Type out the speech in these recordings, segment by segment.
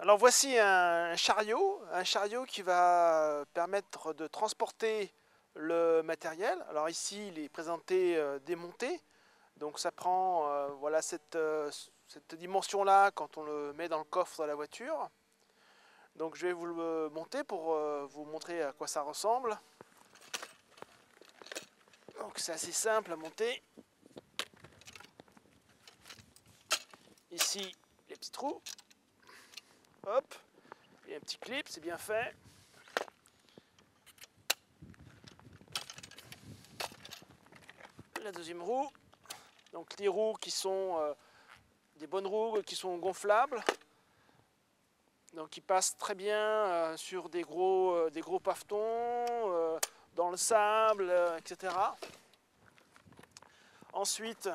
Alors voici un chariot qui va permettre de transporter le matériel. Alors ici il est présenté démonté, donc ça prend voilà cette dimension là quand on le met dans le coffre de la voiture. Donc je vais vous le monter pour vous montrer à quoi ça ressemble. Donc c'est assez simple à monter. Ici les petits trous, hop, et un petit clip, c'est bien fait. La deuxième roue, donc les roues qui sont des bonnes roues qui sont gonflables, donc qui passent très bien sur des gros pavetons, dans le sable, etc. Ensuite,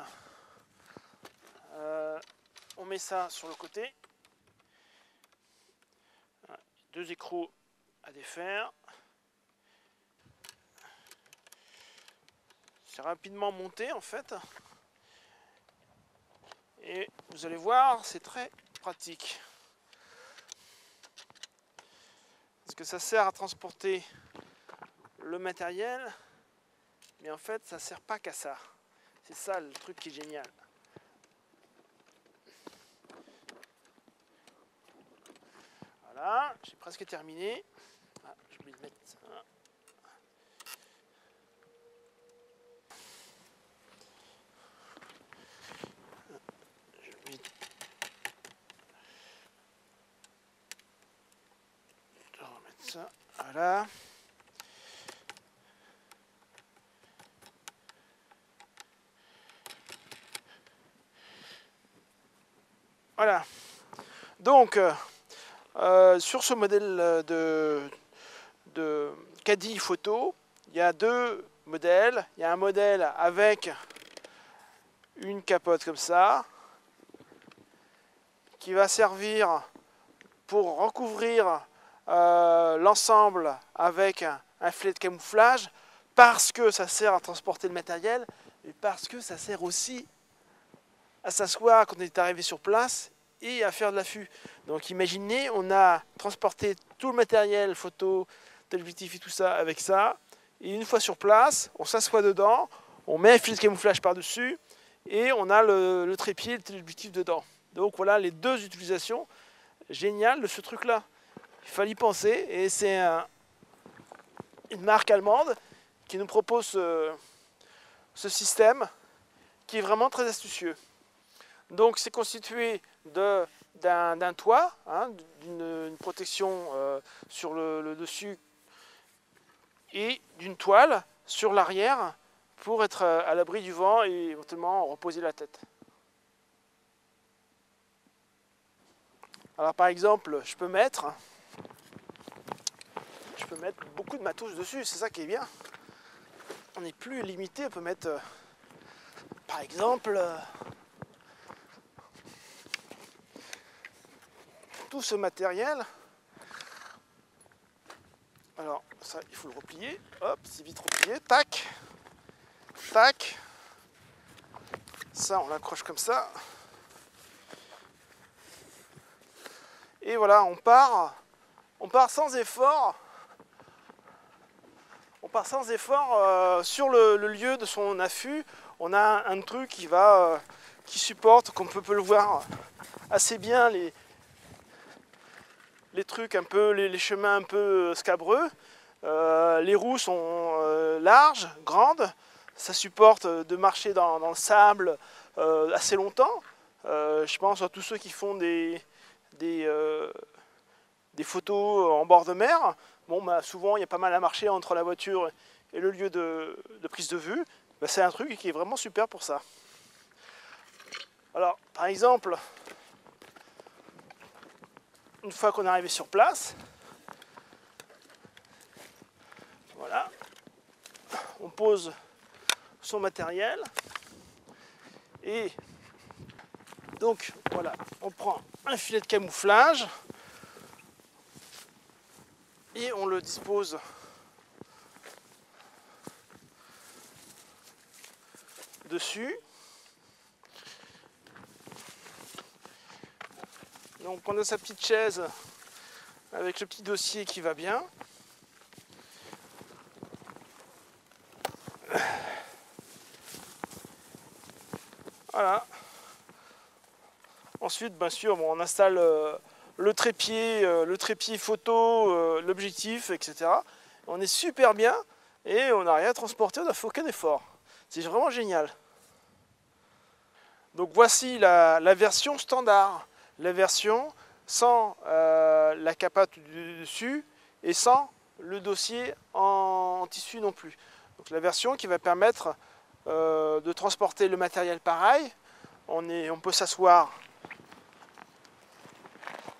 on met ça sur le côté, deux écrous à défaire. C'est rapidement monté en fait, et vous allez voir, c'est très pratique. Parce que ça sert à transporter le matériel, mais en fait ça sert pas qu'à ça. C'est ça le truc qui est génial. Voilà, j'ai presque terminé. Ah, j'ai oublié de mettre ça. Je vais remettre ça. Voilà. Voilà. Donc, sur ce modèle de caddie photo, il y a deux modèles. Il y a un modèle avec une capote comme ça, qui va servir pour recouvrir l'ensemble avec un filet de camouflage, parce que ça sert à transporter le matériel, et parce que ça sert aussi à s'asseoir quand on est arrivé sur place et à faire de l'affût. Donc imaginez, on a transporté tout le matériel, photo, téléobjectif et tout ça avec ça, et une fois sur place, on s'assoit dedans, on met un filet de camouflage par-dessus, et on a le trépied et le téléobjectif dedans. Donc voilà les deux utilisations géniales de ce truc-là. Il fallait y penser, et c'est une marque allemande qui nous propose ce système qui est vraiment très astucieux. Donc c'est constitué d'un toit, hein, d'une protection sur le dessus, et d'une toile sur l'arrière pour être à l'abri du vent et éventuellement reposer la tête. Alors par exemple, je peux mettre beaucoup de matos dessus, c'est ça qui est bien. On n'est plus limité, on peut mettre par exemple tout ce matériel. Alors ça, il faut le replier, hop, c'est vite replié, tac, tac, ça on l'accroche comme ça, et voilà, on part sans effort, sur le lieu de son affût. On a un truc qui supporte, qu'on peut le voir assez bien, les trucs un peu, les chemins un peu scabreux. Les roues sont larges, grandes, ça supporte de marcher dans le sable assez longtemps. Je pense à tous ceux qui font des photos en bord de mer. Bon, bah, souvent il y a pas mal à marcher entre la voiture et le lieu de prise de vue. Bah, c'est un truc qui est vraiment super pour ça. Alors par exemple, une fois qu'on est arrivé sur place, voilà, on pose son matériel, et donc voilà, on prend un filet de camouflage et on le dispose dessus. Donc on a sa petite chaise avec le petit dossier qui va bien. Voilà. Ensuite, bien sûr, bon, on installe le trépied photo, l'objectif, etc. On est super bien et on n'a rien à transporter, on n'a fait aucun effort. C'est vraiment génial. Donc voici la version standard, la version sans la capote du dessus et sans le dossier en tissu non plus. Donc la version qui va permettre de transporter le matériel pareil. On peut s'asseoir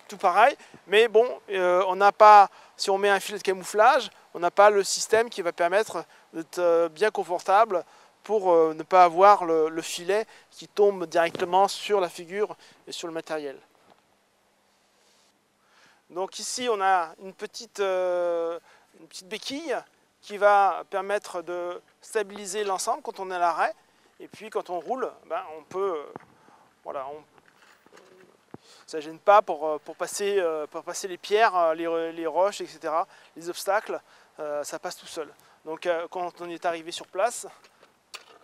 tout pareil, mais bon, on n'a pas, si on met un filet de camouflage, on n'a pas le système qui va permettre d'être bien confortable pour ne pas avoir le filet qui tombe directement sur la figure et sur le matériel. Donc ici on a une petite béquille qui va permettre de stabiliser l'ensemble quand on est à l'arrêt, et puis quand on roule, ben, on peut, voilà, ça ne gêne pas pour passer les pierres, les roches, etc., les obstacles, ça passe tout seul. Donc quand on est arrivé sur place,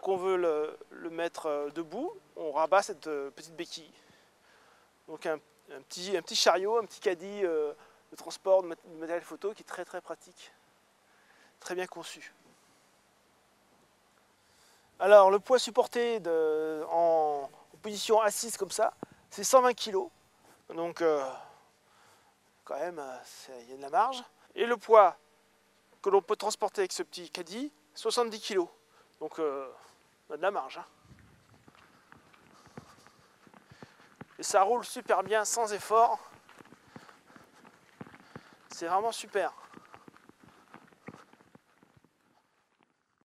qu'on veut le mettre debout, on rabat cette petite béquille. Donc un petit chariot, un petit caddie de transport de matériel photo qui est très très pratique, très bien conçu. Alors le poids supporté en position assise comme ça, c'est 120 kg. Donc quand même, il y a de la marge. Et le poids que l'on peut transporter avec ce petit caddie, 70 kg. Donc on a de la marge. Hein. Et ça roule super bien, sans effort. C'est vraiment super.